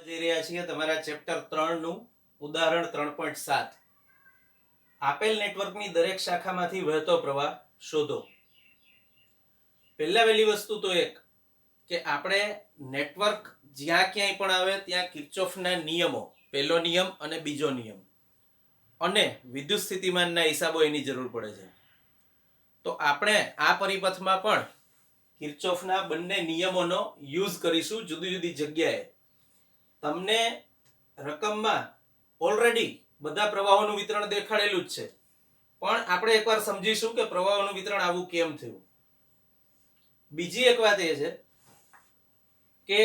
જઈ રહ્યા છીએ તમારા ચેપ્ટર 3 નું ઉદાહરણ 3.7 આપેલ નેટવર્કની દરેક શાખામાંથી વહેતો પ્રવાહ શોધો। પહેલા વહેલી વસ્તુ તો એક કે આપણે નેટવર્ક જ્યાં ક્યાંય પણ આવે ત્યાં કિર્ચોફના નિયમો, પહેલો નિયમ અને બીજો નિયમ અને વિદ્યુત સ્થિતિમાનના હિસાબો એની જરૂર પડે છે। તો આપણે આ પરિપથમાં પણ કિર્ચોફના બંને નિયમોનો યુઝ કરીશું જુદી જુદી જગ્યાએ। તમને રકમમાં ઓલરેડી બધા પ્રવાહોનું વિતરણ દેખાડેલું જ છે, પણ આપણે એકવાર સમજીશું કે પ્રવાહોનું વિતરણ આવું કેમ થયું। બીજી એક વાત એ છે કે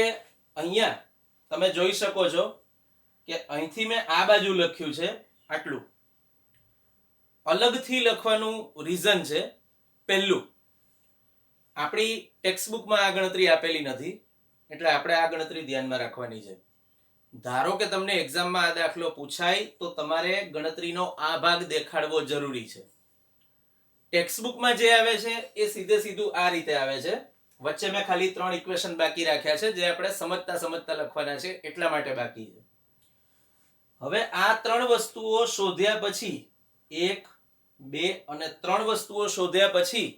અહીંયા તમે જોઈ શકો છો કે અહીંથી મેં આ બાજુ લખ્યું છે આટલું, અલગથી લખવાનું રીઝન છે પહેલું, આપણી ટેક્સ્ટબુકમાં આ ગણતરી આપેલી નથી એટલે આપણે આ ગણતરી ધ્યાનમાં રાખવાની છે। ધારો કે તમને એક્ઝામમાં આ દાખલો પૂછાય તો તમારે ગણતરીનો આ ભાગ દેખાડવો જરૂરી છે। ટેક્સ્ટબુકમાં જે આવે છે એ સીધે સીધું આ રીતે આવે છે, વચ્ચે મેં ખાલી 3 ઇક્વેશન બાકી રાખ્યા છે જે આપણે સમજતા સમજતા લખવાના છે એટલા માટે બાકી છે। હવે આ 3 વસ્તુઓ શોધ્યા પછી 1, 2 અને 3 વસ્તુઓ શોધ્યા પછી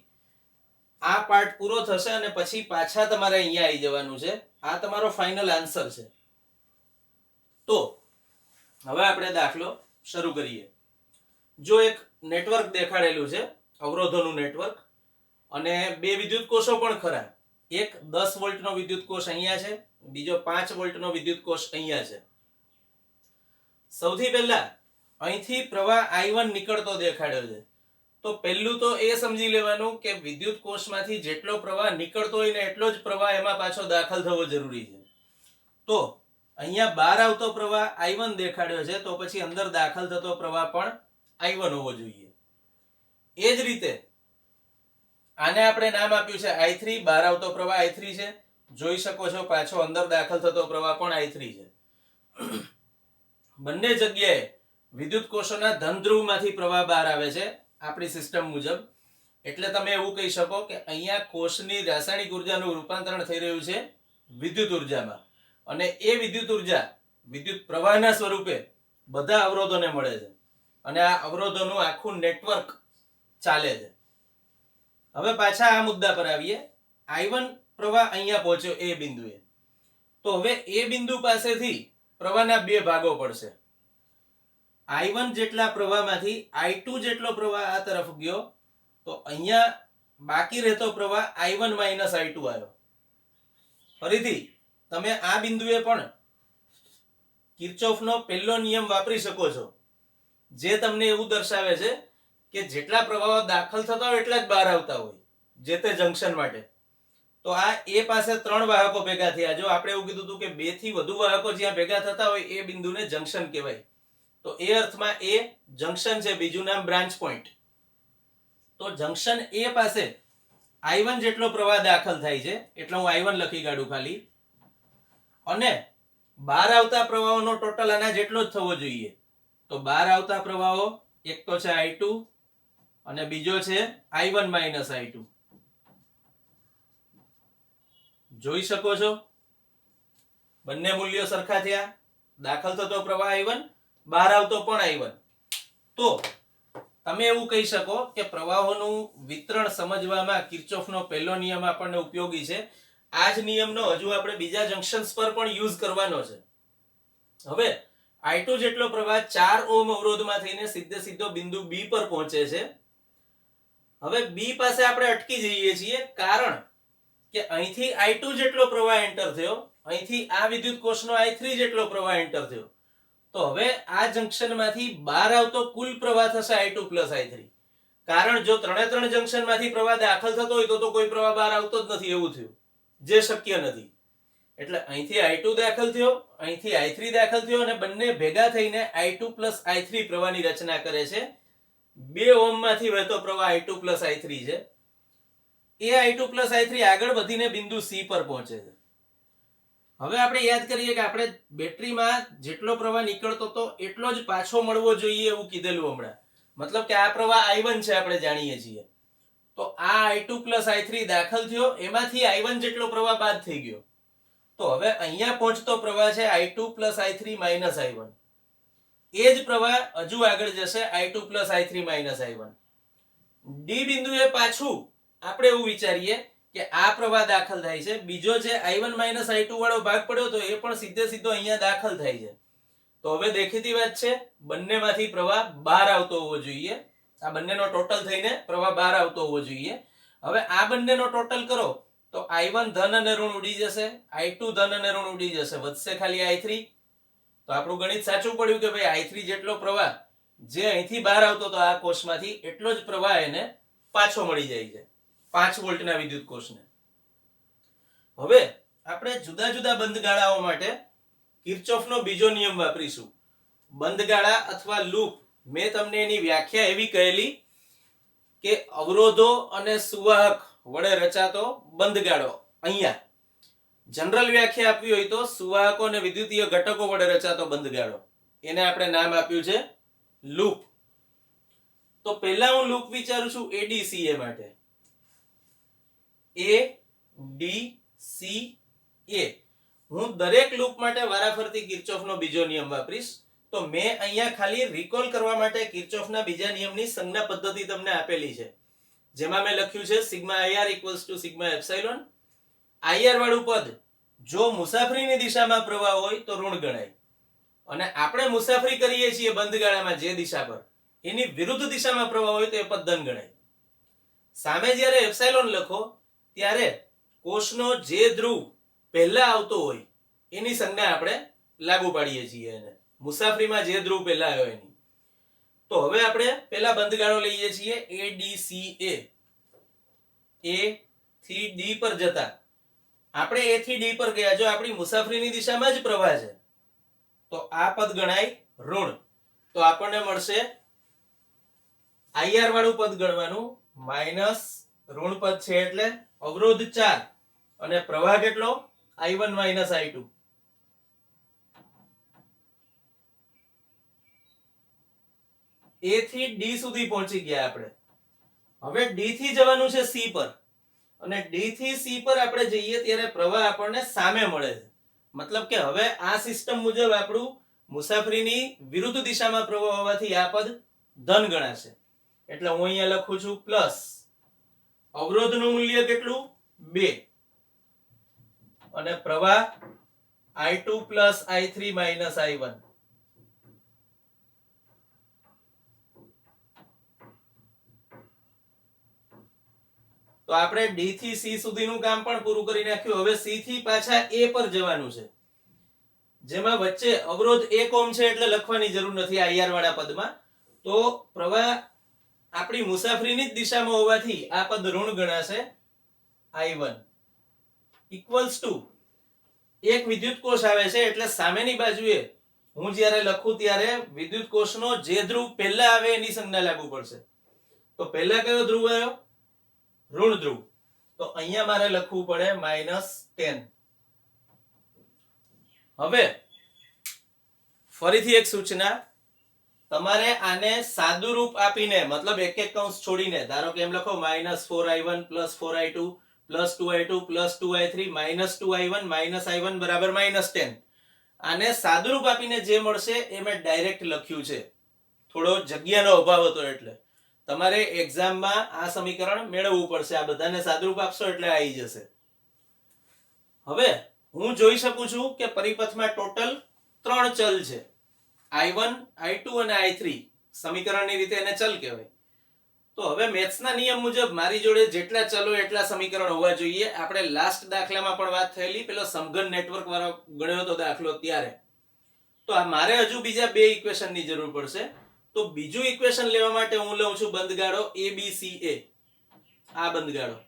આ પાર્ટ પૂરો થશે અને પછી પાછા તમારે અહીંયા આવી જવાનું છે। આ તમારો ફાઇનલ આન્સર છે। તો હવે આપણે દાખલો શરૂ કરીએ। જો એક નેટવર્ક દેખાડેલું છે, અવરોધોનું નેટવર્ક, અને બે વિદ્યુત કોષો પણ ખરા, એક 10 વોલ્ટનો વિદ્યુત કોષ અહીંયા છે, બીજો 5 વોલ્ટનો વિદ્યુત કોષ અહીંયા છે। સૌથી પહેલા અહીંથી પ્રવાહ I1 નીકળતો દેખાડ્યો છે, તો પહેલું તો એ સમજી લેવાનું કે વિદ્યુત કોષમાંથી જેટલો પ્રવાહ નીકળતો હોય ને એટલો જ પ્રવાહ એમાં પાછો દાખલ થવો જરૂરી છે। તો અહીંયા બહાર આવતો પ્રવાહ I1 દેખાડ્યો છે, તો પછી અંદર દાખલ થતો પ્રવાહ પણ I1 હોવો જોઈએ। એ જ રીતે આને આપણે નામ આપ્યું છે I3, બહાર આવતો પ્રવાહ I3 છે, જોઈ શકો છો પાછો અંદર દાખલ થતો પ્રવાહ પણ I3 છે। બંને જગ્યાએ વિદ્યુત કોષોના ધન ધ્રુવમાંથી પ્રવાહ બહાર આવે છે આપણી સિસ્ટમ મુજબ, એટલે તમે એવું કહી શકો કે અહીંયા કોષની રાસાયણિક ઉર્જાનું રૂપાંતરણ થઈ રહ્યું છે વિદ્યુત ઉર્જામાં, અને એ વિદ્યુત ઉર્જા વિદ્યુત પ્રવાહના સ્વરૂપે બધા અવરોધોને મળે છે અને આ અવરોધોનું આખું નેટવર્ક ચાલે છે। હવે પાછા આ મુદ્દા પર આવીએ। I1 પ્રવાહ અહીંયા પહોંચ્યો એ બિંદુએ, તો હવે એ બિંદુ પાસેથી પ્રવાહના બે ભાગો પડશે। I1 જેટલા પ્રવાહમાંથી I2 જેટલો પ્રવાહ આ તરફ ગયો, તો અહીંયા બાકી રહેતો પ્રવાહ I1 - I2 આવ્યો। ફરીથી તમે આ બિંદુએ પણ કિર્ચોફનો પહેલો નિયમ વાપરી શકો છો, જે તમને એવું દર્શાવે છે કે જેટલા પ્રવાહો દાખલ થતા હોય એટલા જ બહાર આવતા હોય જે તે જંક્શન માટે। તો આ એ પાસે 3 વાહકો ભેગા થયા। જો આપણે એવું કીધું હતું કે 2 થી વધુ વાહકો જ્યાં ભેગા થતા હોય એ બિંદુને જંક્શન કહેવાય, તો એ અર્થમાં એ જંક્શન છે, બીજું નામ બ્રાન્ચ પોઈન્ટ। તો જંક્શન એ પાસે I1 જેટલો પ્રવાહ દાખલ થાય છે, એટલે હું I1 લખી કાઢું ખાલી, અને બહાર આવતા પ્રવાહોનો ટોટલ આના જેટલો જ થવો જોઈએ। તો બહાર આવતા પ્રવાહો એક તો છે I2 અને બીજો છે I1 - I2, જોઈ શકો છો બંને મૂલ્યો સરખા થયા। દાખલ થતો પ્રવાહ I1, બહાર આવતો પણ I1। તો તમે એવું કહી શકો કે પ્રવાહોનું વિતરણ સમજવામાં કિર્ચોફનો પહેલો નિયમ આપણને ઉપયોગી છે। આ જ નિયમનો હજુ આપણે બીજા જંક્શન્સ પર પણ યુઝ કરવાનો છે। હવે I2 જેટલો પ્રવાહ 4 ઓહ્મ અવરોધમાં થઈને સીધે સીધો બિંદુ B પર પહોંચે છે। હવે B પાસે આપણે અટકી જઈએ છીએ, કારણ કે અહીંથી I2 જેટલો પ્રવાહ એન્ટર થયો, અહીંથી આ વિદ્યુત કોષનો I3 જેટલો પ્રવાહ એન્ટર થયો, તો હવે આ જંક્શનમાંથી બહાર આવતો કુલ પ્રવાહ થશે I2 + I3, કારણ જો 3 જંક્શનમાંથી પ્રવાહ દાખલ થતો હોય તો કોઈ પ્રવાહ બહાર આવતો જ નથી, એવું થયું, જે શક્ય નથી। એટલે અહીંથી I2 દાખલ થયો, અહીંથી I3 દાખલ થયો, અને બંને ભેગા થઈને I2 + I3 પ્રવાહની રચના કરે છે। 2 ઓહ્મ માંથી વહેતો પ્રવાહ I2 + I3 છે। એ I2 + I3 આગળ વધીને બિંદુ C પર પહોંચે છે। હવે આપણે યાદ કરીએ કે આપણે બેટરીમાં જેટલો પ્રવાહ નીકળતો હતો એટલો જ પાછો મળવો જોઈએ એવું કીધેલું હમણાં, મતલબ કે આ પ્રવાહ I1 છે, આપણે જાણીએ છીએ। તો આ I2 + I3 દાખલ થયો, એમાંથી I1 જેટલો પ્રવાહ બાદ થઈ ગયો, તો હવે અહીંયા પહોંચતો પ્રવાહ છે I2 + I3 - I1. એ જ પ્રવાહ હજુ આગળ જશે I2 + I3 - I1. ડી બિંદુએ પાછું આપણે એવું વિચારીએ કે આ પ્રવાહ દાખલ થાય છે, બીજો જે I1 - I2 વાળો ભાગ પડ્યો તો એ પણ સીધે સીધો અહીંયા દાખલ થાય છે. તો હવે દેખીતી વાત છે બંનેમાંથી પ્રવાહ બહાર આવતો હોવો જોઈએ. આ બંનેનો ટોટલ થઈને પ્રવાહ બહાર આવતો હોવો જોઈએ. હવે આ બંનેનો ટોટલ કરો તો I1 ધન અને ઋણ ઉડી જશે, I2 ધન અને ઋણ ઉડી જશે, વધશે ખાલી I3. તો આપણું ગણિત સાચું પડ્યું કે ભાઈ I3 જેટલો પ્રવાહ જે અહીંથી બહાર આવતો હતો આ કોષમાંથી એટલો જ પ્રવાહ એને પાછો મળી જાય છે 5 વોલ્ટના વિદ્યુત કોષને. હવે આપણે જુદા જુદા બંધગાળાઓ માટે કિર્ચોફનો બીજો નિયમ વાપરીશું. બંધગાળા અથવા લૂપ, મેં તમને એની વ્યાખ્યા એવી કહેલી કે અવરોધો અને સુવાહક વડે રચાતો બંધગાળો. અહીંયા જનરલ વ્યાખ્યા આપવી હોય તો સુવાહકો અને વિદ્યુતીય ઘટકો વડે રચાતો બંધગાળો, એને આપણે નામ આપ્યું છે લૂપ. તો પહેલા હું લૂપ વિચારું છું ADCA માટે. ADCA હું દરેક લૂપ માટે વારાફરતી કિર્ચોફનો બીજો નિયમ વાપરીશ. તો મેં અહીંયા ખાલી રિકોલ કરવા માટે કિર્ચોફના બીજા નિયમની સંજ્ઞા પદ્ધતિ તમને આપેલી છે, જેમાં મેં લખ્યું છે σIR = σε. IR વાળું પદ જો મુસાફરીની દિશામાં પ્રવાહ હોય તો ઋણ ગણાય, અને આપણે મુસાફરી કરીએ છીએ બંધગાળામાં જે દિશા પર, એની વિરુદ્ધ દિશામાં પ્રવાહ હોય તો એ પદ ધન ગણાય. સામે જ્યારે એપ્સાઇલોન લખો ત્યારે કોષનો જે ધ્રુવ પહેલા આવતો હોય એની સંજ્ઞા આપણે લાગુ પાડીએ છીએ એને, મુસાફરીમાં જે ધ્રુવ પહેલા આવ્યો એની. તો હવે આપણે પહેલા બંધગાળો લઈએ છીએ ADCA. A થી D પર જતા આપણે A થી D પર ગયા, જો આપણી મુસાફરીની દિશામાં જ પ્રવાહ છે તો આ પદ ગણાય ઋણ. તો આપણને મળશે IR વાળું પદ ગણવાનું માઈનસ ઋણ પદ છે એટલે અવરોધ 4 અને પ્રવાહ કેટલો I1 - I2. A થી D સુધી પહોંચી ગયા આપણે. હવે D થી જવાનું છે C પર, અને D થી C પર આપણે જઈએ ત્યારે પ્રવાહ આપણને સામે મળે છે. મતલબ કે હવે આ સિસ્ટમ મુજબ આપણું મુસાફરીની વિરુદ્ધ દિશામાં પ્રવાહ હોવાથી આ પદ ધન ગણાશે. એટલે હું અહીંયા લખું છું પ્લસ અવરોધનું મૂલ્ય કેટલું 2 અને પ્રવાહ I2 + I3 - I1. તો આપણે D થી C સુધીનું કામ પણ પૂરું કરી નાખ્યું. હવે C થી પાછા A પર જવાનું છે, જેમાં વચ્ચે અવરોધ 1 ઓહ્મ છે એટલે લખવાની જરૂર નથી IR વાળા પદમાં. તો પ્રવાહ આપણી મુસાફરીની જ દિશામાં હોવાથી આ પદ ઋણ ગણાશે I1 = એક વિદ્યુત કોષ આવે છે એટલે સામેની બાજુએ હું જ્યારે લખું ત્યારે વિદ્યુત કોષનો જે ધ્રુવ પહેલા આવે એની સંજ્ઞા લાગુ પડશે. તો પહેલા કયો ધ્રુવ આવ્યો? ઋણ ધ્રુવ. તો અહીંયા મારે લખવું પડે -10. હવે ફરીથી એક સૂચના, તમારે આને સાદું રૂપ આપીને, મતલબ એક એક કૌંસ છોડીને, ધારો કે એમ લખો -4I1 + 4I2 + 2I2 + 2I3 - 2I1 - I1 બરાબર -10. આને સાદું રૂપ આપીને જે મળશે એ મેં ડાયરેક્ટ લખ્યું છે, થોડો જગ્યાનો અભાવ હતો એટલે. તમારે એક્ઝામમાં આ સમીકરણ મેળવવું પડશે. આ બધાને સાદું રૂપ આપશો એટલે આવી જશે. હવે હું જોઈ શકું છું કે પરિપથમાં ટોટલ 3 ચલ છે, I1 I2 અને I3. સમીકરણની રીતે એને ચલ કહેવાય. તો હવે મેથ્સના નિયમ મુજબ મારી જોડે જેટલા ચલો એટલા સમીકરણ હોવા જોઈએ. આપણે લાસ્ટ દાખલામાં પણ વાત થયેલી, પેલો સમઘન નેટવર્ક વાળો ગણ્યો હતો દાખલો ત્યારે. તો આ મારે હજુ બીજા 2 ઇક્વેશનની જરૂર પડશે. તો બીજું ઇક્વેશન લેવા માટે હું લઉં છું બંધગાળો ABCA. આ બંધગાળો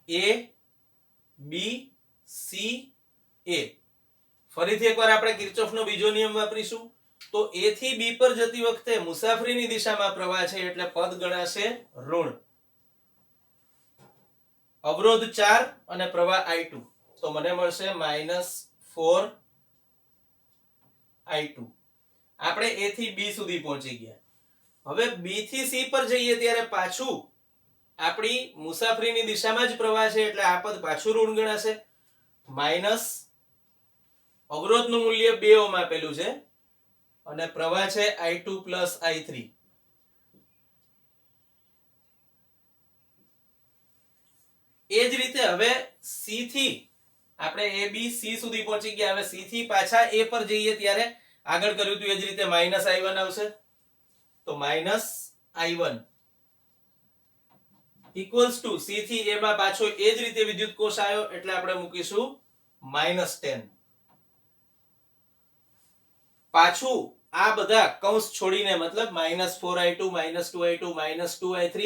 ABCA. ફરીથી એકવાર આપણે કિર્ચોફનો બીજો નિયમ વાપરીશું. તો A થી B પર જતી વખતે મુસાફરીની દિશામાં પ્રવાહ છે એટલે પદ ગણાશે ઋણ. અવરોધ 4 અને પ્રવાહ I2. તો મને મળશે -4I2. આપણે A થી B સુધી પહોંચી ગયા. હવે B થી C પર જઈએ ત્યારે પાછું આપણી મુસાફરીની દિશામાં જ પ્રવાહ છે એટલે આ પદ પાછું ઋણ ગણાશે. અવરોધનું મૂલ્ય 2 ઓહ્મ આપેલું છે અને પ્રવાહ છે I2 પ્લસ I3. એ જ રીતે હવે C થી આપણે A B C સુધી પહોંચી ગયા. હવે C થી પાછા A પર જઈએ ત્યારે આગળ કર્યું હતું એ જ રીતે -I1 આવશે. તો -I1 ઇક્વલ્સ ટુ C થી A માં પાછો એ જ રીતે વિદ્યુત કોષ આવ્યો એટલે આપણે મૂકીશું -10. પાછું આ બધા કૌંસ છોડીને મતલબ -4I2 -2I2 -2I3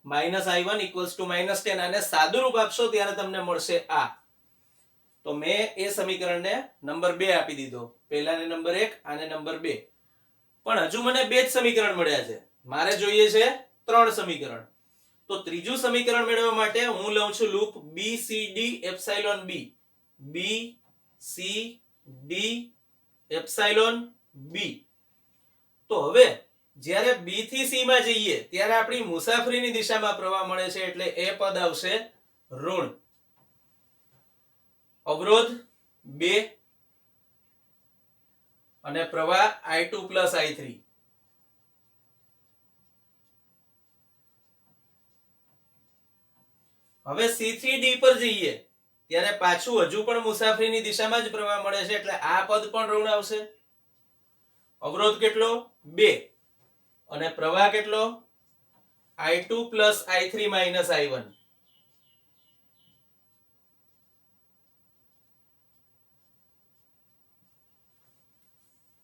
-I1 equals to -10 આને સાદું રૂપ આપશો ત્યારે તમને મળશે આ. તો મેં એ સમીકરણને નંબર 2 આપી દીધો. પહેલાને નંબર 1 આને નંબર 2. પણ હજુ મને બે જ સમીકરણ મળ્યા છે. મારે જોઈએ છે 3 સમીકરણ. તો ત્રીજું સમીકરણ મેળવવા માટે હું લઉં છું loop BCD epsilon B. BCD epsilon B. તો હવે જ્યારે B થી C માં જઈએ ત્યારે આપણી મુસાફરીની દિશામાં પ્રવાહ મળે છે એટલે એ પદ આવશે ઋણ. અવરોધ 2 અને પ્રવાહ I2 પ્લસ I3. હવે C થી D પર જઈએ ત્યારે પાછું હજુ પણ મુસાફરીની દિશામાં જ પ્રવાહ મળે છે એટલે આ પદ પણ ઋણ આવશે. અવરોધ કેટલો 2 અને પ્રવાહ કેટલો I2 plus I3 minus I1.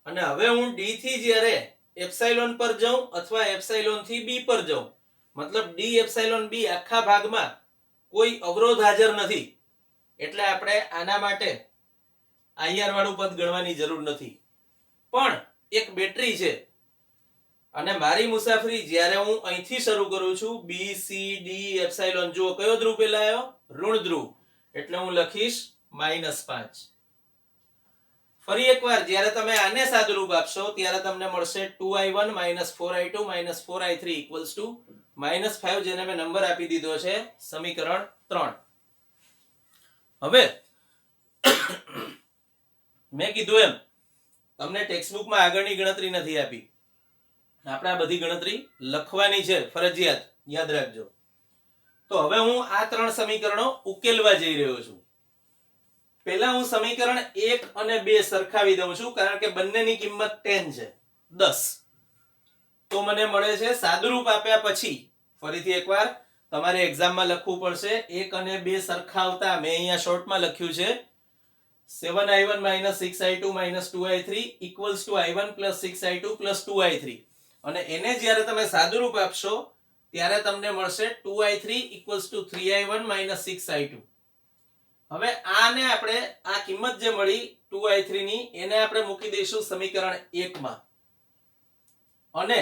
અને હવે હું D થી જ્યારે એપ્સિલોન પર જાઉં અથવા એપ્સિલોન થી B પર જાઉં મતલબ D એપ્સિલોન B આખા ભાગમાં કોઈ અવરોધ હાજર નથી એટલે આપણે આના માટે IR વાળું પદ ગણવાની જરૂર નથી. પણ એક બેટરી છે અને મારી મુસાફરી જ્યારે હું અહીંથી શરૂ કરું છું B C D એપ્સિલોન, જો કયો ધ્રુવ પહેલા આવ્યો ઋણ ધ્રુવ એટલે હું લખીશ -5. ફરી એકવાર જ્યારે તમે આને સાદુરૂપ આપશો ત્યારે તમને મળશે 2I1 -4I2 -4I3 -5 જેને મેં નંબર આપી દીધો છે સમીકરણ 3. હવે મેં કીધું એમ તમને ટેક્સ્ટબુકમાં આગળની ગણતરી નથી આપી. આપણે આ બધી ગણતરી લખવાની છે ફરજિયાત, યાદ રાખજો. તો હવે હું આ 3 સમીકરણો ઉકેલવા જઈ રહ્યો છું. પહેલા હું સમીકરણ 1 અને 2 સરખાવી દઉં છું કારણ કે બંનેની કિંમત 10 છે 10. તો મને મળે છે સાદુરૂપ આપ્યા પછી ફરીથી એકવાર તમારે એક્ઝામમાં લખવું પડશે. 1 અને 2 સરખાવતા મેં અહીંયા શોર્ટમાં લખ્યું છે 7I1 6I2 2I3 = I1 6I2 2I3. અને એને જ્યારે તમે સાદુરૂપ આપશો ત્યારે તમને મળશે 2I3 = 3I1 6I2. હવે આને આપણે આ કિંમત જે મળી 2I3 ની એને આપણે મૂકી દઈશું સમીકરણ 1 માં. અને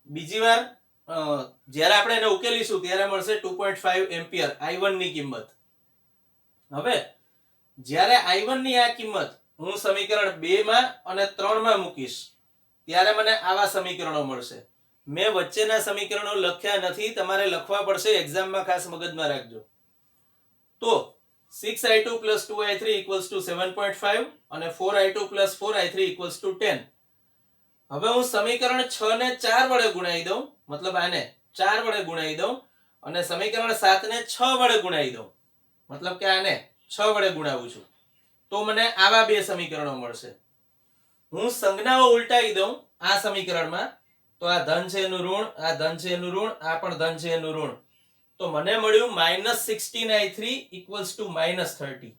બીજી વાર જ્યારે આપણે એને ઉકેલીશું ત્યારે મળશે 2.5 એમ્પિયર I1 ની કિંમત. હવે જ્યારે I1 ની આ કિંમત હું સમીકરણ 2 માં અને 3 માં મૂકીશ ત્યારે મને આવા સમીકરણો મળશે. મેં વચ્ચેના સમીકરણો લખ્યા નથી, તમારે લખવા પડશે, એક્ઝામમાં ખાસ મગજમાં રાખજો. તો 6I2 2I3 = 7.5 અને 4I2 4I3 = 10. હવે હું સમીકરણ 6 ને 4 વડે ગુણાવી દઉં, મતલબ આને 4 વડે ગુણાવી દઉં અને સમીકરણ 7 ને 6 વડે ગુણાવી દઉં, મતલબ કે આને 6 વડે ગુણાવું છું તો મને આવા બે સમીકરણો મળશે. હું સંજ્ઞાઓ ઉલટાવી દઉં આ સમીકરણમાં તો આ ધન છે એનું ઋણ, આ ધન છે એનું ઋણ, આ પણ ધન છે એનું ઋણ. તો મને મળ્યું -16I3 = -30.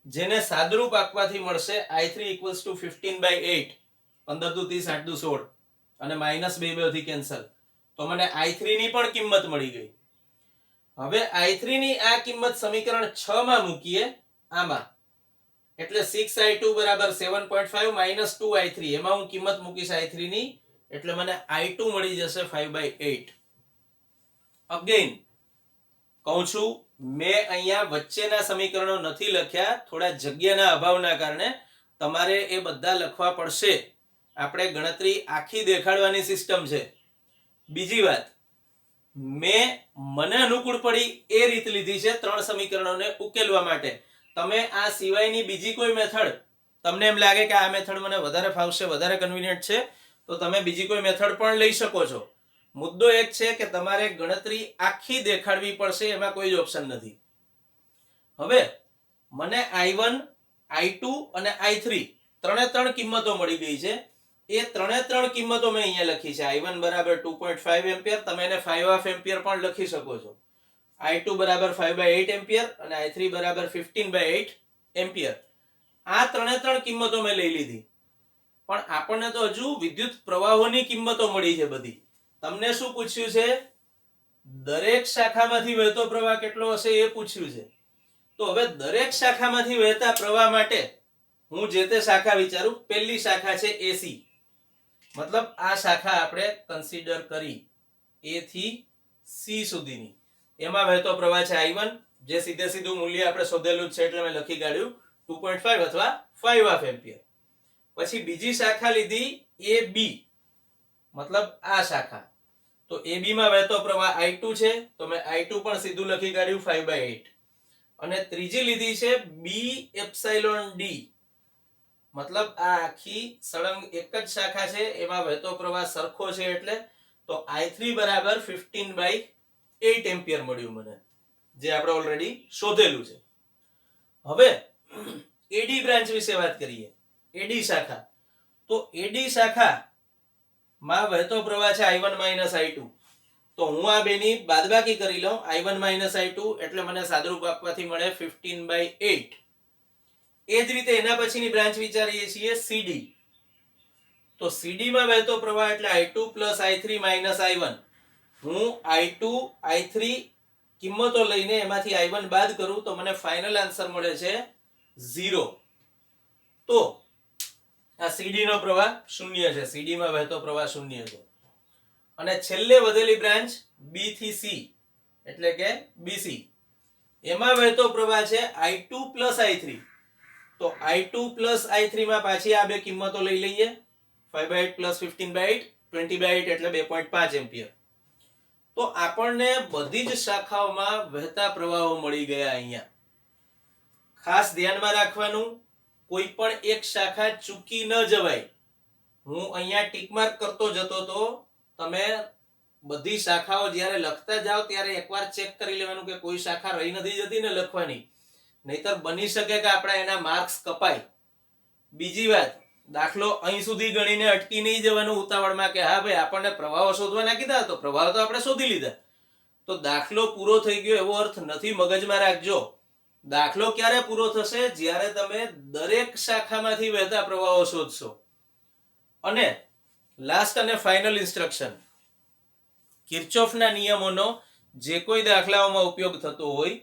જેને સાદુરૂપ આપવાથી મળશે I3 = 15/8. 15 દુ 30 8 દુ 16 અને -2 થી કેન્સલ. તો મને I3 ની પણ કિંમત મળી ગઈ. હવે I3 ની આ કિંમત સમીકરણ 6 માં મૂકીએ આમાં એટલે 6I2 = 7.5 - 2I3 એમાં હું કિંમત મૂકીશ I3 ની એટલે મને I2 મળી જશે 5/8. અગેન કહું છું મેં અહીંયા વચ્ચેના સમીકરણો નથી લખ્યા, થોડા જગ્યાના અભાવના કારણે. તમારે એ બધા લખવા પડશે. આપણે ગણતરી આખી દેખાડવાની સિસ્ટમ છે. બીજી વાત, મને અનુકૂળ પડી એ રીત લીધી છે 3 સમીકરણોને ઉકેલવા માટે. તમે આ સિવાયની બીજી કોઈ મેથડ તમને એમ લાગે કે આ મેથડ મને વધારે ફાવશે, વધારે કન્વિનિયન્ટ છે, તો તમે બીજી કોઈ મેથડ પણ લઈ શકો છો. મુદ્દો એક છે કે તમારે ગણતરી આખી દેખાડવી પડશે, એમાં કોઈ જ ઓપ્શન નથી. હવે મને i1, i2 અને i3 ત્રણે કિંમતો મળી ગઈ છે. એ ત્રણ કિંમતો મેં અહીંયા લખી છે. i1 બરાબર 2.5 એમ્પિયર, તમે એને 5 એમ્પિયર પણ લખી શકો છો. i2 બરાબર 5/8 એમ્પિયર અને i3 બરાબર 15/8 એમ્પિયર. આ ત્રણ કિંમતો મેં લઈ લીધી. પણ આપણને તો હજુ વિદ્યુત પ્રવાહોની કિંમતો મળી છે બધી. તમને શું પૂછ્યું છે? દરેક શાખામાંથી વહેતો પ્રવાહ કેટલો હશે એ પૂછ્યું છે. તો હવે દરેક શાખામાંથી વહેતા પ્રવાહ માટે હું જે તે શાખા વિચારું. પહેલી શાખા છે એસી, મતલબ આ શાખા આપણે કન્સિડર કરી એ થી સી સુધીની. એમાં વહેતો પ્રવાહ છે i1, જે સીધે સીધું મૂલ્ય આપણે શોધેલું છે એટલે મેં લખી કાઢ્યું 2.5 અથવા 5 એમ્પિયર. પછી બીજી શાખા લીધી એ બી, મતલબ આ શાખા. તો એ બી માં વહેતો પ્રવાહ i2 છે, તો મેં i2 પણ સીધું લખી કાઢ્યું 5/8. અને ત્રીજી લીધી છે બી એપ્સાઇલોન ડી, મતલબ આ આખી સળંગ એક જ શાખા છે, એમાં વહેતો પ્રવાહ સરખો છે એટલે. તો i3 બરાબર 15/8 એમ્પિયર મળ્યું મને, જે આપણે ઓલરેડી શોધેલું છે. હવે એડી બ્રાન્ચ વિશે વાત કરીએ. એડી શાખા. તો એડી શાખા માં વહેતો પ્રવાહ છે i1 i2. તો હું આ બેની બાદબાકી કરી લઉં, i1 i2 એટલે મને સાદુરૂપ આપવાથી મળે 15/8. એ જ રીતે એના પછીની બ્રાન્ચ વિચારીએ છીએ સીડી. તો સીડી માં વહેતો પ્રવાહ એટલે i2 i3 i1. હું i2 i3 કિંમતો લઈને એમાંથી i1 બાદ કરું તો મને ફાઇનલ આન્સર મળે છે 0. તો આ સીડી નો પ્રવાહ શૂન્ય છે, સીડી માં વહેતો પ્રવાહ શૂન્ય છે. અને છેલ્લે વધેલી બ્રાન્ચ બી થી સી એટલે કે બીસી, એમાં વહેતો પ્રવાહ છે i2 i3. તો i2 i3 માં પાછી આ બે કિંમતો લઈ લઈએ. 5/8 15/8 20/8 એટલે 2.5 એમ્પિયર. તો આપણને બધી જ શાખાઓમાં વહેતા પ્રવાહો મળી ગયા. અહીંયા ખાસ ધ્યાનમાં રાખવાનું, કોઈ પણ એક શાખા ચૂકી ન જવાય. હું અહીંયા ટીક માર્ક કરતો જતો તો તમે બધી શાખાઓ જ્યારે લખતા જાઓ ત્યારે એકવાર ચેક કરી લેવાનું કે કોઈ શાખા રહી નથી જતી ને લખવાની, નહીતર બની શકે કે આપણે એના માર્ક્સ કપાય. બીજી વાત, દાખલો અહીં સુધી ગણીને અટકી નહીં જવાનું ઉતાવળમાં કે હા ભાઈ આપણને પ્રવાહો શોધવાના કીધા, તો પ્રવાહો તો આપણે શોધી લીધા. તો દાખલો પૂરો થઈ ગયો એવો અર્થ નથી, મગજમાં રાખજો. દાખલો ક્યારે પૂરો થશે? જ્યારે તમે દરેક શાખામાંથી વહેતા પ્રવાહો શોધશો. અને લાસ્ટ અને ફાઇનલ ઇન્સ્ટ્રક્શન, કિર્ચોફના નિયમોનો જે કોઈ દાખલાઓમાં ઉપયોગ થતો હોય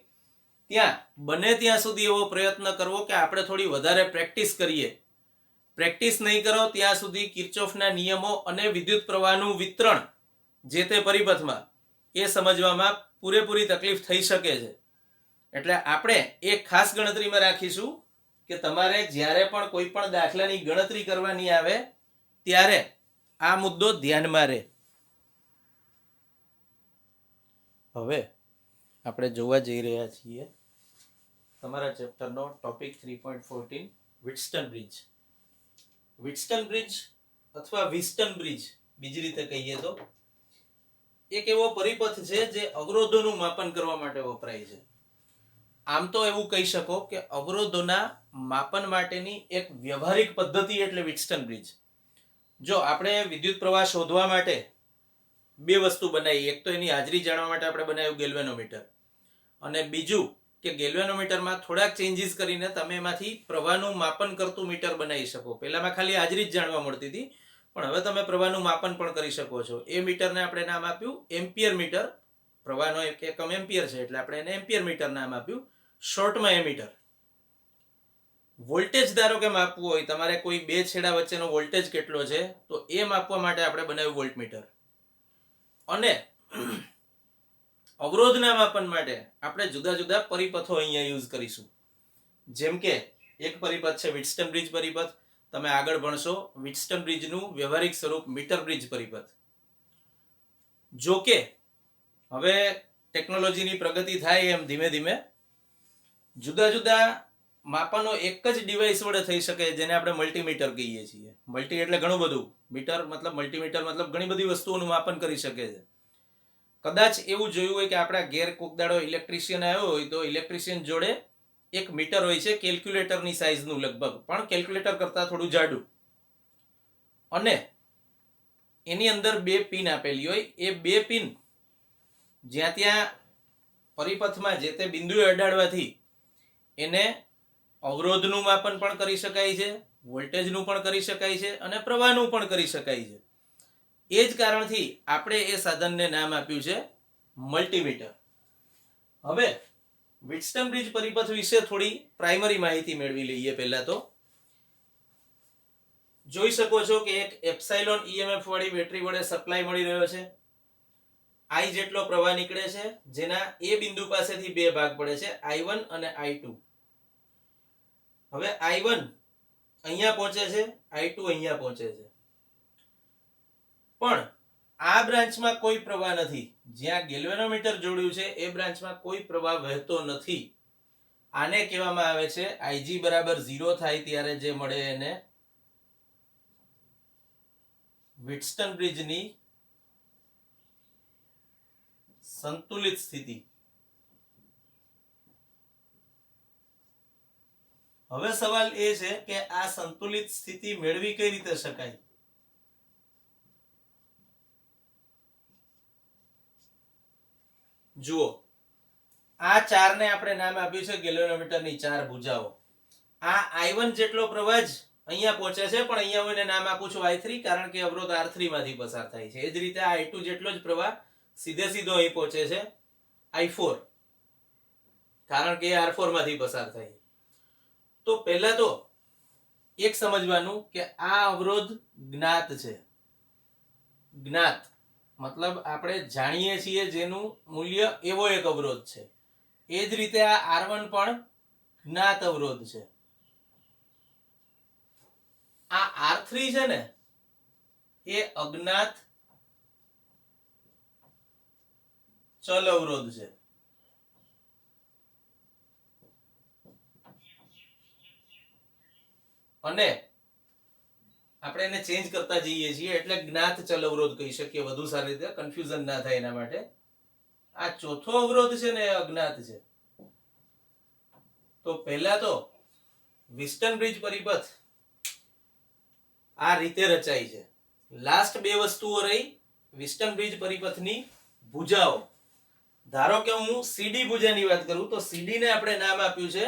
ત્યાં બને ત્યાં સુધી એવો પ્રયત્ન કરવો કે આપણે થોડી વધારે પ્રેક્ટિસ કરીએ. પ્રેક્ટિસ નહીં કરો ત્યાં સુધી કિર્ચોફના નિયમો અને વિદ્યુત પ્રવાહનું વિતરણ જે તે પરિપથમાં એ સમજવામાં પૂરેપૂરી તકલીફ થઈ શકે છે. એટલે આપણે એક ખાસ ગણતરીમાં રાખીશું કે તમારે જ્યારે પણ કોઈ પણ દાખલાની ગણતરી કરવાની આવે ત્યારે આ મુદ્દો ધ્યાનમાં રહે. હવે આપણે જોવા જઈ રહ્યા છીએ તમારા ચેપ્ટરનો ટોપિક 3.14 વિટસ્ટન બ્રિજ. વિટસ્ટન બ્રિજ અથવા વિસ્ટન બ્રિજ બીજી રીતે કહીએ તો એક એવો પરિપથ છે જે અવરોધોનું માપન કરવા માટે વપરાય છે. આમ તો એવું કહી શકો કે અવરોધોના માપન માટેની એક વ્યવહારિક પદ્ધતિ એટલે વિટસ્ટન બ્રિજ. જો આપણે વિદ્યુત પ્રવાહ શોધવા માટે બે વસ્તુ બનાવી, એક તો એની હાજરી જાણવા માટે આપણે બનાવ્યું ગેલ્વેનોમીટર, અને બીજું કે ગેલ્વેનોમીટરમાં થોડાક ચેન્જીસ કરીને તમે એમાંથી પ્રવાહનું માપન કરતું મીટર બનાવી શકો. પહેલામાં ખાલી હાજરી જ જાણવા મળતી હતી, પણ હવે તમે પ્રવાહનું માપન પણ કરી શકો છો. એ મીટરને આપણે નામ આપ્યું એમ્પિયર મીટર. પ્રવાહનો એક એકમ એમ્પિયર છે એટલે આપણે એને એમ્પિયર મીટર નામ આપ્યું, શોર્ટમાં એમીટર. વોલ્ટેજ ધારો કે માપવું હોય, તમારે કોઈ બે છેડા વચ્ચેનો વોલ્ટેજ કેટલો છે તો એ માપવા માટે આપણે બનાવ્યું વોલ્ટમીટર. અને અવરોધના માપન માટે આપણે જુદા જુદા પરિપથો અહીંયા યુઝ કરીશું. જેમ કે એક પરિપથ છે વિટસ્ટન બ્રિજ પરિપથ. તમે આગળ ભણશો વિટસ્ટન બ્રિજનું વ્યવહારિક સ્વરૂપ મીટર બ્રિજ પરિપથ. જો કે હવે ટેકનોલોજીની પ્રગતિ થાય એમ ધીમે ધીમે જુદા જુદા માપનો એક જ ડિવાઇસ વડે થઈ શકે જેને આપણે મલ્ટીમીટર કહીએ છીએ. મલ્ટી એટલે ઘણું બધું, મીટર મતલબ મલ્ટીમીટર મતલબ ઘણી બધી વસ્તુઓનું માપન કરી શકે છે. કદાચ એવું જોયું હોય કે આપણા ઘેર કોક દાડો ઇલેક્ટ્રિશિયન આવ્યો હોય તો ઇલેક્ટ્રિશિયન જોડે એક મીટર હોય છે કેલ્ક્યુલેટરની સાઇઝનું લગભગ, પણ કેલ્ક્યુલેટર કરતાં થોડું જાડું, અને એની અંદર 2 પિન આપેલી હોય. એ 2 પિન જ્યાં ત્યાં પરિપથમાં જે તે બિંદુએ અડાડવાથી એને અવરોધનું માપન પણ કરી શકાય છે, વોલ્ટેજનું પણ કરી શકાય છે અને પ્રવાહનું પણ કરી શકાય છે. એ જ કારણથી આપણે એ સાધનને નામ આપ્યું છે મલ્ટીમીટર. હવે વ્હિટસ્ટન બ્રિજ પરિપથ વિશે થોડી પ્રાઇમરી માહિતી મેળવી લઈએ. પહેલા તો જોઈ શકો છો કે એક એપ્સાઇલોન EMF વાળી બેટરી વડે સપ્લાય મળી રહ્યો છે. I જેટલો પ્રવાહ નીકળે છે, જેના એ બિંદુ પાસેથી 2 ભાગ પડે છે, I1 અને I2. હવે I1 અહીંયા પહોંચે છે, I2 અહીંયા પહોંચે છે, પણ આ બ્રાન્ચમાં કોઈ પ્રવાહ નથી. જ્યાં ગેલ્વેનોમીટર જોડ્યું છે એ બ્રાન્ચમાં કોઈ પ્રવાહ વહેતો નથી. આને કહેવામાં આવે છે Ig બરાબર 0 થાય ત્યારે જે મળે એને વ્હિટસ્ટન બ્રિજની સંતુલિત સ્થિતિ. હવે સવાલ એ છે કે આ સંતુલિત સ્થિતિ મેળવી કઈ રીતે શકાય? જુઓ, આ ચારને આપણે નામ આપ્યું છે ગેલ્વેનોમીટરની 4 ભુજાઓ. આ I1 જેટલો પ્રવાહ જ અહીંયા પહોંચે છે, પણ અહીંયા હું એને નામ આપું છું I3 કારણ કે અવરોધ R3 માંથી પસાર થાય છે. એ જ રીતે આ I2 જેટલો જ પ્રવાહ સીધો અહીં પહોંચે છે I4 કારણ કે R4 માંથી પસાર થાય. તો પહેલા તો એક સમજવાનું કે આ અવરોધ જ્ઞાત છે. જ્ઞાત મતલબ આપણે જાણીએ છીએ જેનું મૂલ્ય એવો એક અવરોધ છે. એ જ રીતે આ R1 પણ જ્ઞાત અવરોધ છે. આ R3 છે ને એ અજ્ઞાત ચલ અવરોધ છે. અને આપણે એને ચેન્જ કરતા જઈએ છીએ એટલે જ્ઞાત ચલ અવરોધ કહી શકીએ, વધુ સારી રીતે કન્ફ્યુઝન ના થાય એના માટે. આ ચોથો અવરોધ છે ને એ અજ્ઞાત છે. તો પહેલા તો વ્હિટસ્ટન બ્રિજ પરિપથ આ રીતે રચાય છે. લાસ્ટ 2 વસ્તુઓ રહી વ્હિટસ્ટન બ્રિજ પરિપથની ભુજાઓ. ધારો કે હું CD ભુજાની વાત કરું તો CD ને આપણે નામ આપ્યું છે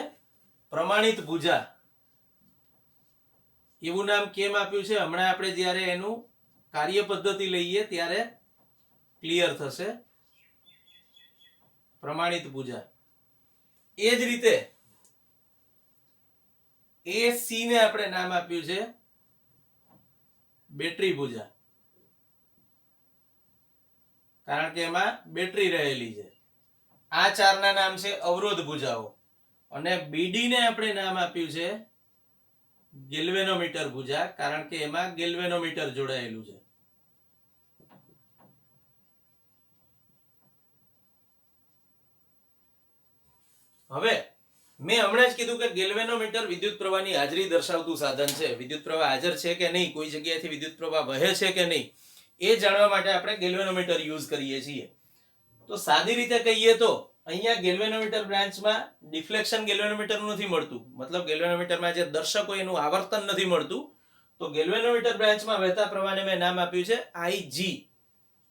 પ્રમાણિત ભુજા. એવું નામ કેમ આપ્યું છે હમણાં આપણે જ્યારે એનું કાર્ય પદ્ધતિ લઈએ ત્યારે ક્લિયર થશે. પ્રમાણિત ભુજા. એ જ રીતે AC ને આપણે નામ આપ્યું છે બેટરી ભુજા કારણ કે એમાં બેટરી રહેલી છે. આ ચારના નામ છે અવરોધ ભુજાઓ. અને BD ને આપણે નામ આપ્યું છે ગેલ્વેનોમીટર ભુજા કારણ કે એમાં ગેલ્વેનોમીટર જોડાયેલું છે. હવે મેં હમણાં જ કીધું કે ગેલ્વેનોમીટર વિદ્યુત પ્રવાહની હાજરી દર્શાવતું સાધન છે. વિદ્યુત પ્રવાહ હાજર છે કે નહીં, કોઈ જગ્યાએથી વિદ્યુત પ્રવાહ વહે છે કે નહીં, એ જાણવા માટે આપણે ગેલ્વેનોમીટર યુઝ કરીએ છીએ. તો સાદી રીતે કહીએ તો અહીંયા ગેલ્વેનોમીટર બ્રાન્ચમાં ડિફ્લેક્શન ગેલ્વેનોમીટરનું નથી મળતું, મતલબ ગેલ્વેનોમીટરમાં જે દર્શક હોય એનું આવર્તન નથી મળતું. તો ગેલ્વેનોમીટર બ્રાન્ચમાં વહેતા પ્રવાહને મેં નામ આપ્યું છે Ig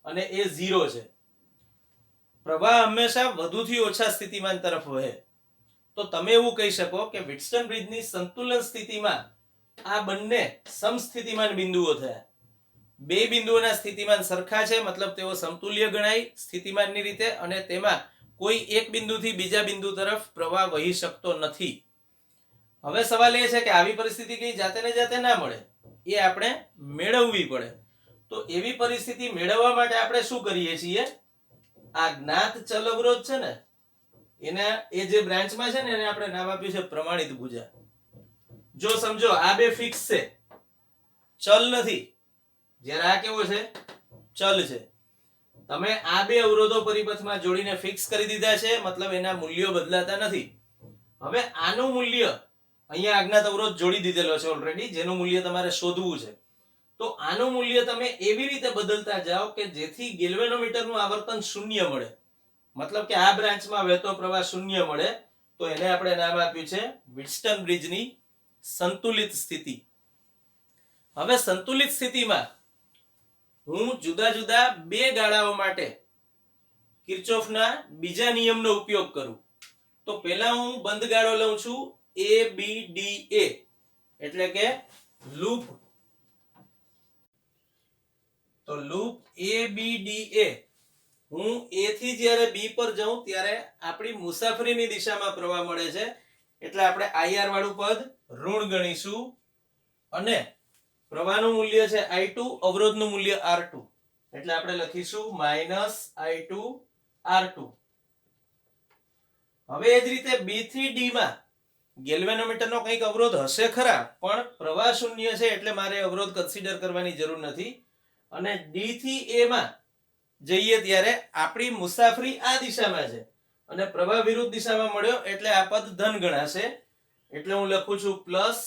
અને એ 0 છે. પ્રવાહ હંમેશા વધુથી ઓછા સ્થિતિમાન તરફ વહે. તો તમે એવું કહી શકો કે વ્હિટસ્ટન બ્રિજની સંતુલન સ્થિતિમાં આ બંને સમસ્થિતિમાન બિંદુઓ થયા. 2 બિંદુઓના સ્થિતિમાન સરખા છે, મતલબ તેઓ સમતુલ્ય ગણાય સ્થિતિમાનની રીતે, અને તેમાં કોઈ એક બિંદુથી બીજા બિંદુ તરફ પ્રવાહ વહી શકતો નથી. હવે સવાલ એ છે કે આવી પરિસ્થિતિ કઈ જાતે ને જાતે ના મળે, એ આપણે મેળવવી પડે. તો એવી પરિસ્થિતિ મેળવવા માટે આપણે શું કરીએ છીએ? આ જ્ઞાત ચલ અવરોધ છે ને એના એ જે બ્રાન્ચમાં છે ને એને આપણે નામ આપ્યું છે પ્રમાણિત ભુજા. જો સમજો આ 2 ફિક્સ છે, ચલ નથી. જ્યારે આ કેવો છે? ચલ છે. તમે આ 2 અવરોધો પરિપથમાં જોડીને ફિક્સ કરી દીધા છે, મતલબ એના મૂલ્યો બદલાતા નથી. હવે આનું મૂલ્ય અહીંયા અજ્ઞાત અવરોધ જોડી દીધેલો છે ઓલરેડી, જેનું મૂલ્ય તમારે શોધવું છે. તો આનું મૂલ્ય તમે એવી રીતે બદલતા જાઓ કે જેથી ગેલ્વેનોમીટરનું આવર્તન શૂન્ય મળે, મતલબ કે આ બ્રાન્ચમાં વહેતો પ્રવાહ શૂન્ય મળે. તો એને આપણે નામ આપ્યું છે વ્હિટસ્ટન બ્રિજની સંતુલિત સ્થિતિ. હવે સંતુલિત સ્થિતિમાં હું જુદા જુદા બે ગાળાઓ માટે કિર્ચોફના બીજા નિયમનો ઉપયોગ કરું. તો પહેલા હું બંધ ગાળો લઉં છું A B D A, એટલે કે લૂપ. તો loop A B D A, હું A થી જ્યારે B પર જાઉં ત્યારે આપણી મુસાફરીની દિશામાં પ્રવાહ મળે છે, એટલે આપણે IR વાળું પદ ઋણ ગણીશું અને પ્રવાહનું મૂલ્ય છે I2, અવરોધનું મૂલ્ય R2, એટલે આપણે લખીશું -I2 R2. હવે એ જ રીતે B થી D માં ગેલ્વેનોમીટરનો કંઈક અવરોધ હશે ખરા, પણ પ્રવાહ શૂન્ય છે એટલે મારે અવરોધ કન્સિડર કરવાની જરૂર નથી. અને D થી A માં જઈએ ત્યારે આપણી મુસાફરી આ દિશામાં છે અને પ્રવાહ વિરુદ્ધ દિશામાં મળ્યો, એટલે આ પદ ધન ગણાશે. એટલે હું લખું છું પ્લસ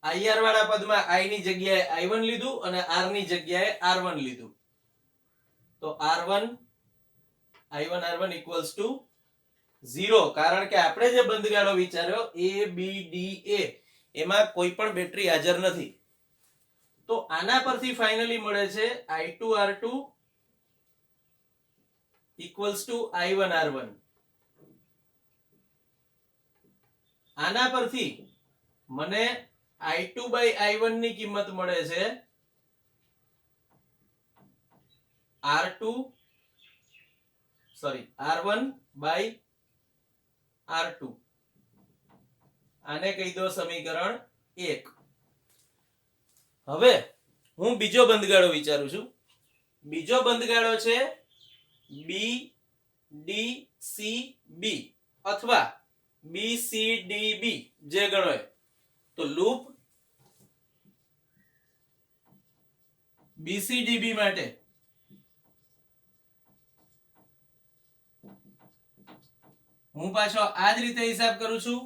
IR વાળા પદમાં I ની જગ્યાએ I1 લીધું અને R ની જગ્યાએ R1 લીધું. તો R1 I1 R1 equals to 0, કારણ કે આપણે જે બંધ ગાળો વિચાર્યો A B D A, એમાં કોઈ પણ બેટરી હાજર નથી. તો આના પરથી ફાઇનલી મળે છે I2 R2 equals to I1 R1. આના પરથી મને I2 by I1 ની કિંમત મળે છે R1 by R2. આને કહી દો સમીકરણ 1. હવે હું બીજો બંધગાળો વિચારું છું. બીજો બંધગાળો છે B D C B અથવા B C D B, જે ગણો એ. તો લૂપ BCDB માટે હું પાછો આ જ રીતે હિસાબ કરું છું.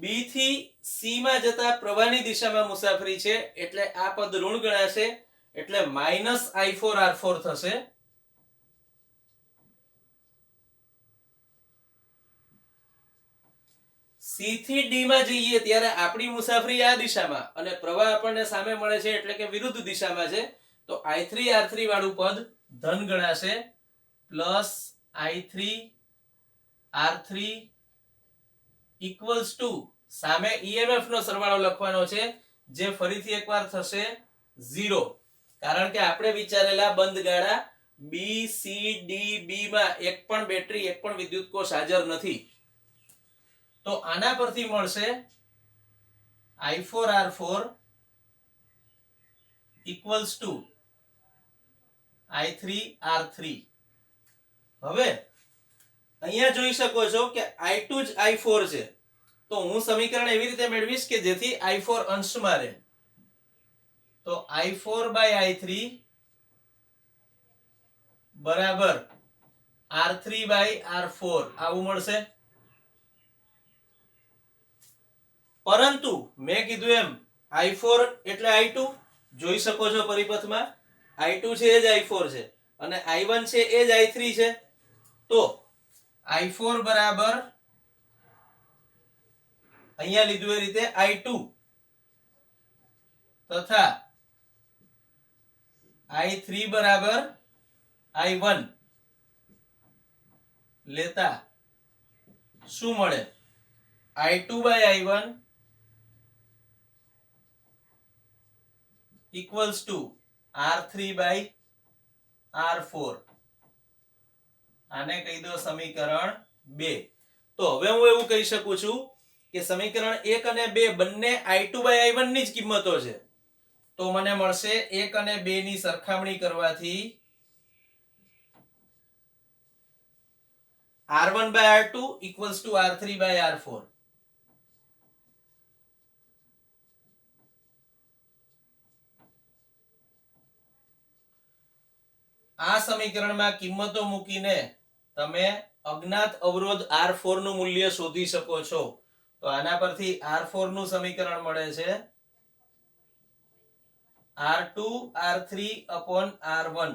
B થી C માં જતા પ્રવાહની દિશામાં મુસાફરી છે, એટલે આ પદ ઋણ ગણાશે, એટલે -I4 R4 થશે. C થી D માં જઈએ ત્યારે આપણી મુસાફરી આ દિશામાં અને પ્રવાહ આપણને સામે મળે છે, એટલે કે વિરુદ્ધ દિશામાં છે. તો I3 R3 વાળું પદ ધન ગણાશે, plus I3 R3 equals to સામે EMF નો સરવાળો લખવાનો છે, જે ફરીથી એકવાર થશે 0, કારણ કે આપણે વિચારેલા બંધ ગાળા B C D B માં એક પણ બેટરી, એક પણ વિદ્યુત કોષ હાજર નથી. તો આના પરથી મળશે I4 R4 equals to I3 R3. હવે અહીંયા જોઈ શકો છો કે I2 જ I4 છે, તો હું સમીકરણ એવી રીતે મેળવીશ કે જેથી I4 અંશમાં રહે. તો I4 by I3 બરાબર R3 by R4 આવું મળશે. પરંતુ મેં કીધું એમ I4 એટલે I2 જોઈ શકો છો પરિપથમાં, I2 છે એ જ I4 છે અને I1 છે એ જ I3 છે. તો I4 બરાબર અહીંયા લીધું એ રીતે I2 તથા I3 બરાબર I1 લેતા શું મળે? I2 by I1 equals to R3 by R4. આને કહી દો સમીકરણ 2. તો હવે હું એવું કહી શકું છું કે સમીકરણ 1 અને 2 બંને I2 by I1 ની જ કિંમતો છે. તો મને મળશે 1 અને 2 ની સરખામણી કરવાથી R1 by R2 equals to R3 by R4. આ સમીકરણમાં કિંમતો મૂકીને તમે અજ્ઞાત અવરોધ R4 નું મૂલ્ય શોધી શકો છો. તો આના પરથી R4 નું સમીકરણ મળે છે R2 R3 upon R1.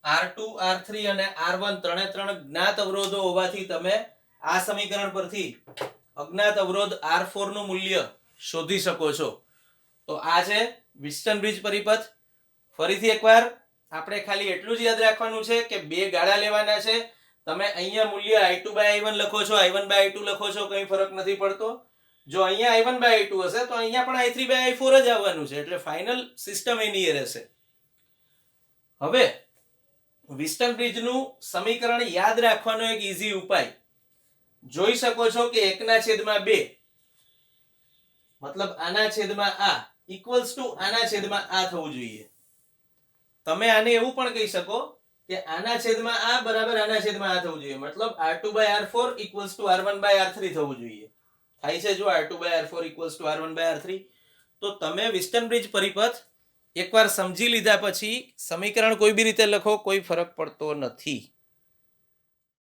R2 R3 અને R1 ત્રણે ત્રણ જ્ઞાત અવરોધો હોવાથી તમે આ સમીકરણ પરથી અજ્ઞાત અવરોધ R4 નું મૂલ્ય શોધી શકો છો. તો આ છે વિસ્ટન બ્રિજ પરિપથ. ફરીથી એકવાર આપણે ખાલી એટલું જ યાદ રાખવાનું છે કે બે ગાળા લેવાના છે. તમે અહીંયા મૂલ્ય I2/I1 લખો છો, I1/I2 લખો છો, કંઈ ફરક નથી પડતો. જો અહીંયા I1/I2 હશે તો અહીંયા પણ I3/I4 જ આવવાનું છે, એટલે ફાઇનલ સિસ્ટમ એની એ રહેશે. હવે વિસ્ટન બ્રિજનું સમીકરણ યાદ રાખવાનો એક ઈઝી ઉપાય જોઈ શકો છો કે 1/2 મતલબ આના છેદમાં આ ઇક્વલ્સ ટુ આના છેદમાં આ થવું જોઈએ. તમે આને એવું પણ કહી શકો કે આના છેદમાં આ બરાબર આના છેદમાં આ થવું જોઈએ, મતલબ R2/R4 ઇક્વલ્સ ટુ R1/R3 થવું જોઈએ. થાય છે જો R2/R4 ઇક્વલ્સ ટુ R1/R3. તો તમે વિસ્ટન બ્રિજ પરિપથ એકવાર સમજી લીધા પછી સમીકરણ કોઈ બી રીતે લખો, કોઈ ફરક પડતો નથી.